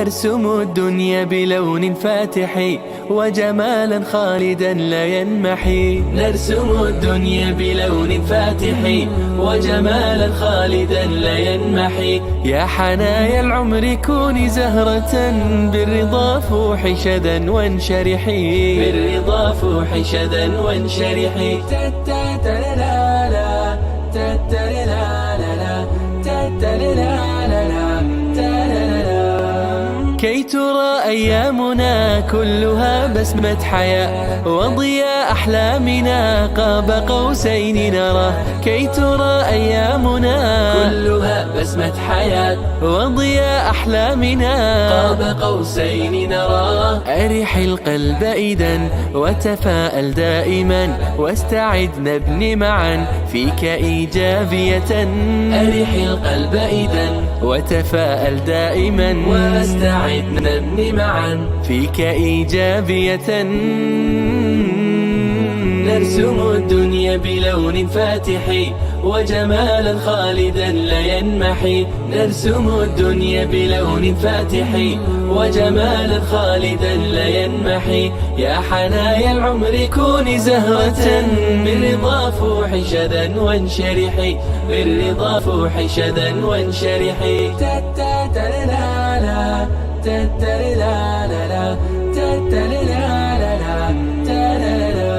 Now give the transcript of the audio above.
نرسم الدنيا بلون فاتح وجمالا خالدا لا ينمحي. نرسم الدنيا بلون فاتح وجمالا خالدا لا ينمحي. يا حنايا العمر كوني زهرة بالرضا فوحي شذا وانشرحي. بالرضا فوحي شذا وانشرحي. كي ترى أيامنا كلها بسمة حياة وضياء أحلامنا قاب قوسين نراه. كي ترى أيامنا كلها بسمة حياة وضياء أحلامنا قاب قوسين نراه. أرح القلب إذا وتفاءل دائما واستعد نبني معا فيك إيجابية. أرح القلب إذا وتفاءل دائما واستعد نبني معا فيك إيجابية. نرسم الدنيا بلون فاتح وجمالا خالدا لا ينمحي. نرسم الدنيا بلون فاتح وجمالا خالدا لا ينمحي. يا حنايا العمر كوني زهرة بالرضا فوحي شذا وانشرحي. بالرضا فوحي شذا وانشرحي. تتترلا لا تترلا لا تترلا